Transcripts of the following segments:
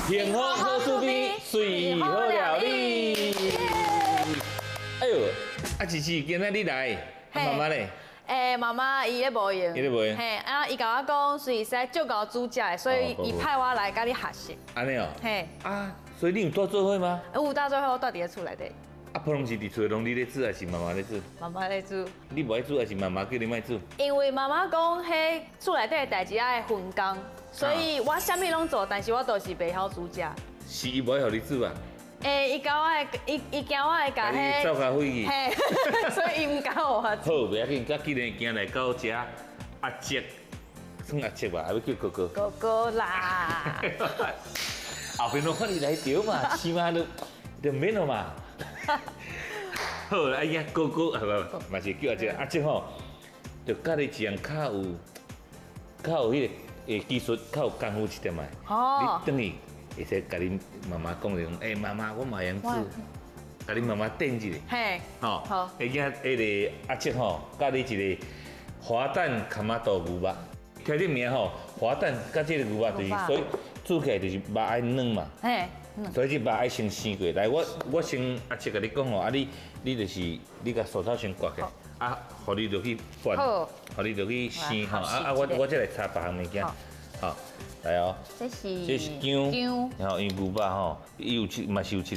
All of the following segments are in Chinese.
幸福好厝边，水好料理。哎呦，啊，琪琪，今仔你来，妈妈咧？妈妈伊咧无闲，伊咧无闲。嘿，伊甲我讲，随时就搞煮食的，所以伊派我来甲你学习。安尼哦。嘿。啊，所以你有带做伙吗？有到最后我住伫咧厝内底。啊，普通是伫厝拢你咧煮，还是妈妈咧煮？妈妈咧煮。你无爱煮，还是妈妈叫你莫煮？因为妈妈讲，迄厝内底的代志爱分工，所以我啥物拢做，但是我都是袂晓煮食。是伊无爱互你煮啊？伊教我的，伊教我会甲迄。走咖啡去。嘿，所以伊唔教我煮。好，袂要紧，甲今日今来到遮阿叔，算阿叔吧，还要叫哥哥。哥哥啦。后边拢看你来着嘛，起码都免了嘛。好，哎呀，哥哥啊不，嘛是叫阿叔，阿叔吼，就教你一样较有迄个技术，较有功夫一点嘛。哦。你等于会使甲你妈妈讲着讲，妈妈，我嘛会煮，甲你妈妈电一下。嘿。吼。好。会惊迄个阿叔吼，教你一个滑蛋卡玛豆牛肉，听这名吼，滑蛋甲这个牛肉就是，所以煮起来就是肉爱嫩嘛。嘿。所以这肉爱先生过来，我先阿叔甲你讲吼，啊你就是你甲薯头先刮起，啊，互你落去拌，互你落去生吼，我再来炒别项物件，好，来哦，这是姜，然后因牛肉吼，伊有嘛是有一个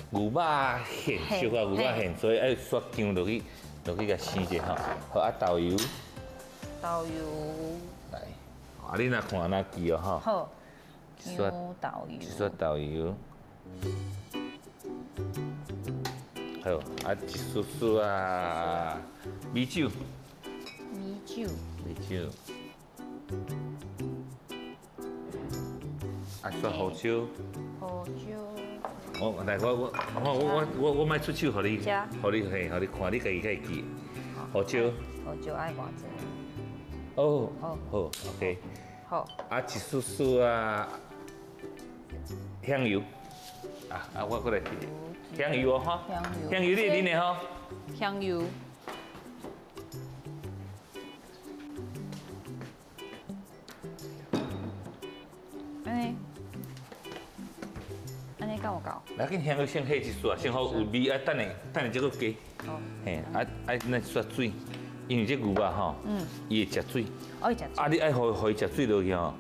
牛肉馅，小块牛肉馅，所以爱刷姜落去甲生者吼，好啊豆油，来，啊你若看哪记哦吼。好。刷豆油，刷豆油，好，啊一丝丝啊米酒，啊刷胡椒，来我莫出手，互你看，你家己记，胡椒爱偌济？哦，好 ，OK， 好，啊一丝丝啊。香油，我过来提香油哦哈，香油你会啉的吼，香油，安尼够有够？来，紧香油先下一撮，先好有味，啊等下再个加，嘿，那刷水，因为这牛肉吼，伊会食水，会食水，啊你爱互伊食水落去吼。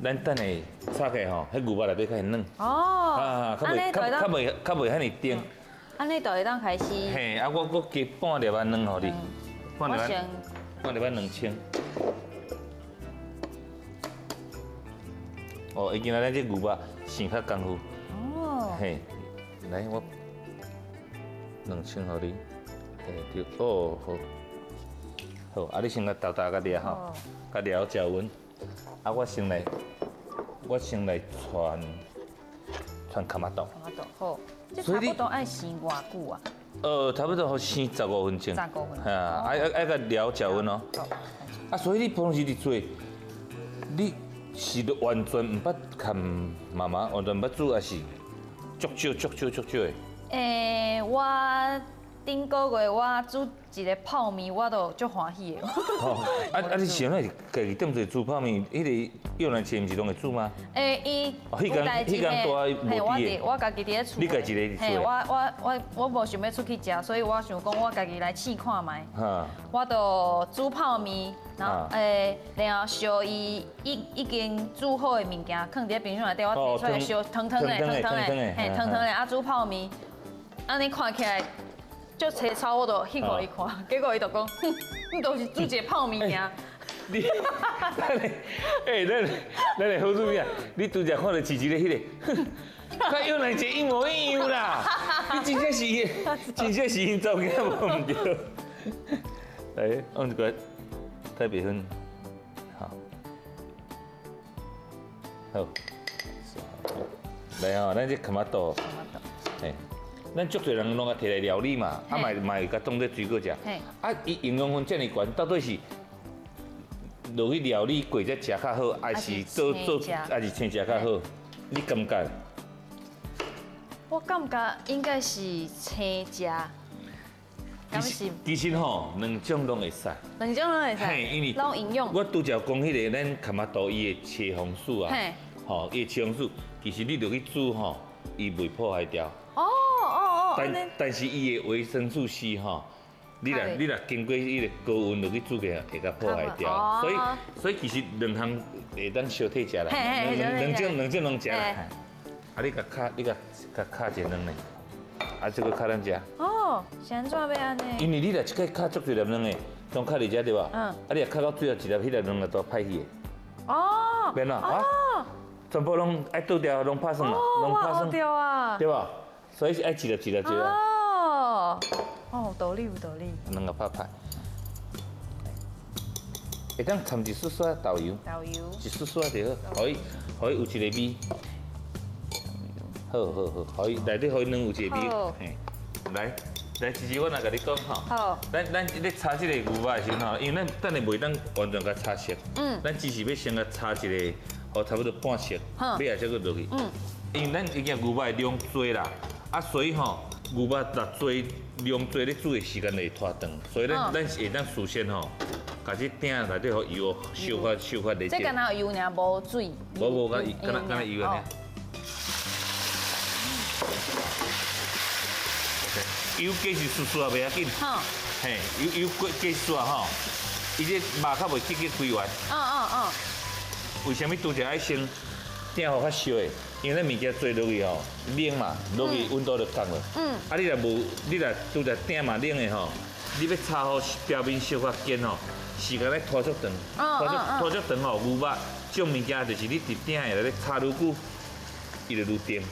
咱等下炒起来吼，迄牛肉内底较会嫩。哦。较袂遐尼甜。安尼就会当开始。嘿，我加半粒仔卵互你。半粒仔2000。哦，已经咱这牛肉生较功夫。哦。嘿，来我2000互你。对，哦好。好，啊你先来豆甲料吼，甲料搅匀。啊，我先来传卡玛豆。好，这差不多爱生偌久啊？差不多好生15分钟。15分钟。吓，爱个料搅匀哦。啊，所以你平时伫做，你是完全唔捌看妈妈，完全唔捌煮，还是足少的？我顶个月我煮一个泡面，我都足欢喜的。你想那家己点做煮泡面，迄个越南菜毋是拢会煮吗？伊迄间多无滴的。我家己伫咧厝。你家己咧做？我无想要出去食，所以我想讲我家己来试看卖。我就煮泡面，然后烧伊已经煮好的物件，放伫咧冰箱内底，我摕出来烧汤汤的，啊煮泡面，安尼看起来。就切草我都翕互伊看，结果伊就讲，你都是煮一个泡面尔。你，咱来好煮面，你拄则看到琪琪咧迄个，甲越南一模一样啦。你真正是因走囝无唔对。来，用一个太白粉，好，来哦，咱这卡玛豆，咱足多人拢啊摕来料理嘛，嘛会甲当做水果食。伊营养分遮尔悬，到底是落去料理过才食较好，还是做，还是青食较好？你感觉？我感觉应该是青食。其实吼，两种拢会使。两种拢会使。嘿，因为拢营养。我拄则讲迄个咱卡玛多伊的茄红素啊，吼，伊的茄红素其实你就去煮吼，伊袂破坏掉。但是伊的维生素 C 吼，你若经过伊个高温落去煮个，会甲破坏掉。所以其实两项会当相替食啦，两种拢食啦。啊，你甲卡一个两个，啊，这个卡咱食。是安怎要安尼？因为你若一个卡足几粒两个，拢卡伫遮对吧？啊，你若卡到最后一粒，迄粒两个都歹去的。免啦，全部拢爱倒掉，拢拍算啦，拢拍算。对吧？所以是爱一粒。有道理。两个拍。会当掺一丝丝豆油，一丝丝就好，互伊有一个味。好，互伊内底互伊软有一个味。嘿，来，其实我若甲你讲吼，咱咧炒这个牛肉的时候，因为咱等下袂当完全甲炒熟，咱只是要先甲炒一个，互差不多半熟，尾仔才搁落去。因为咱已经牛肉的量多啦，所以吼牛肉若多量多，你煮的时间会拖长，所以咱会当事先吼，甲这鼎内底互油烧发热。这敢若油尔，无水。无，敢若油安尼。油加是酥酥也袂要紧。嘿，油加酥吼，伊这肉较袂结开完。为什么拄则爱先鼎互较烧的？因为咱物件做落去吼，冷嘛，落去温度就降了。你若无，你若拄则鼎嘛冷的吼，你要炒好表面烧较坚吼，时间咧拖足长，拖足长吼，牛肉这种物件就是你伫鼎下咧炒愈久，伊就愈甜。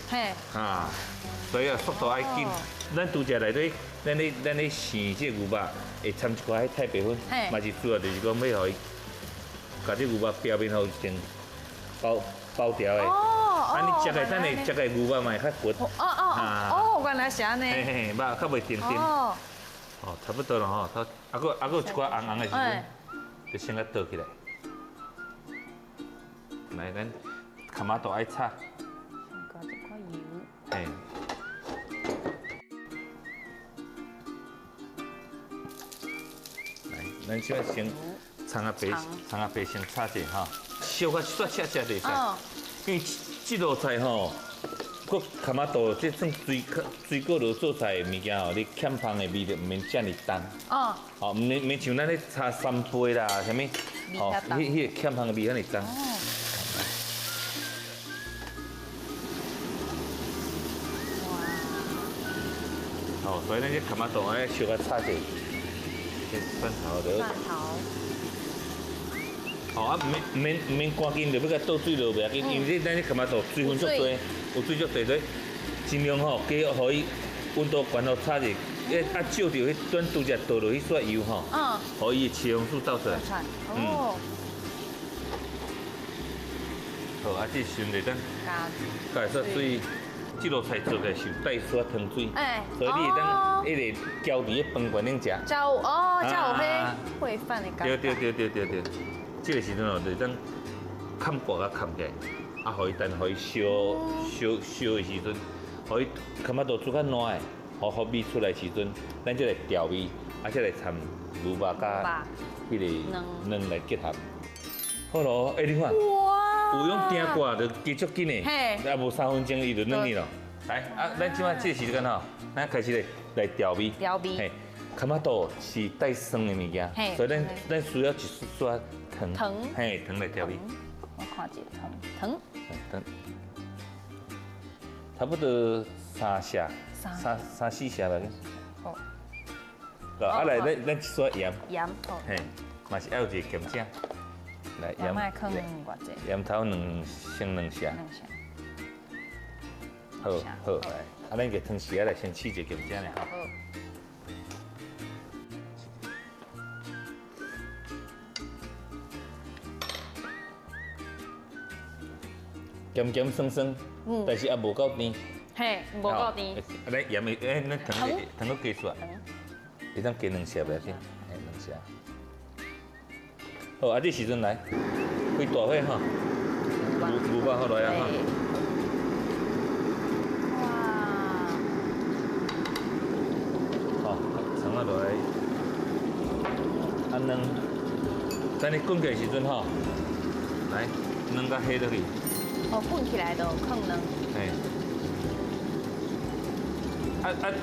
所以速度爱紧。咱拄则内底，咱咧生这牛肉会掺一寡太白粉，嘛是主要就是讲要互伊，甲这牛肉表面互先包掉的。你食个等下食个牛肉嘛会较滑。原来是安尼。肉较袂甜。差不多了吼，还佫有一寡红的时阵，就先甲倒起来。来，咱卡马豆爱炒。加一块油。嘿。咱先葱仔白先炒者吼，烧较煞赤就会使。因为这道菜吼，佮卡马豆这算水果落做菜的物件吼，你欠芳的味就唔免遮尔重。唔免像咱咧炒三杯啦，啥物，迄个欠芳的味遐尼重。所以咱这卡马豆爱烧较炒者。蒜头的。唔免赶紧就要甲倒水落袂要紧，因为咱这干嘛做水分足多，有水足多，所以尽量吼加互伊温度悬到炒者，照着迄咱拄则倒落去煞油吼，互伊的茄红素倒出来。好，这时阵就等加煞水。这道菜做起来是带煞汤水，所以你会当一直浇伫个饭馆顶食。浇有迄烩饭的感觉。对，这个时阵哦，就当冚锅甲冚起来，互伊等互伊烧的时阵，互伊卡马豆煮较烂的，互味出来时阵，咱再来调味，再来掺牛肉甲迄个卵来结合。好咯，你看。有用鼎挂就加足紧的，无3分钟伊就软去咯。来，咱即摆这个时间吼，咱开始来调味。嘿，卡马豆是带酸的物件，所以咱需要一丝丝糖。嘿，糖来调味。我看一下糖。差不多3下，3、4下吧。好。来，咱一撮盐。嘿，嘛是要有一个咸酱。来盐麦放偌济？盐头先2下。好，来，咱个汤匙来先试一个咸酱嘞吼。咸酸，但是也无够甜。嘿，无够甜。来盐的，咱糖个加煞，会当加2下袂要紧，嘿2下。好，这时阵来，开大火哈，牛肉好来啊哈。哇！好，葱仔落来，卵，等你滚起时阵哈，来，卵甲下落去，哦，滚起来就放卵。嘿。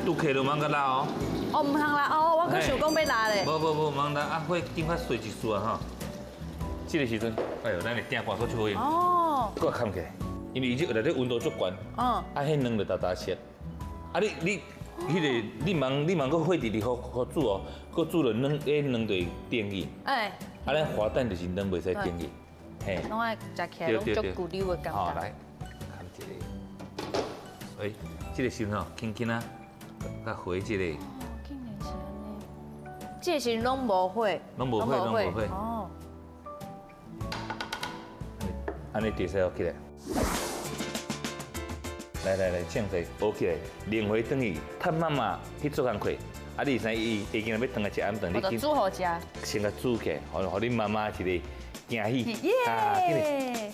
拄起就茫个拉哦。哦，唔通拉哦，我搁想讲要拉咧。无，茫拉啊，火紧快碎一丝啊哈。这个时阵，哎呦，咱的鼎挂搁出火用。哦。搁扛起来，因为伊这内底温度足悬。嗯。啊，迄卵就哒哒熟。啊，你茫搁火直直好煮哦，搁煮了卵，卵就会定去。哎。啊，咱滑蛋就是卵袂使定去。嘿。拢爱食起来拢足骨溜的感觉。好，来，看一个。所以，这个时候吼，轻轻啊，甲回这个。哦，竟然是安尼。这时拢无火。拢无火。哦。安尼地势好起来。来，唱一下，学起来，连回转去，趁妈妈去做工课。啊，你生伊会今日要回来吃暗顿，你就煮好食。先甲煮起来，互你妈妈一个惊喜。耶！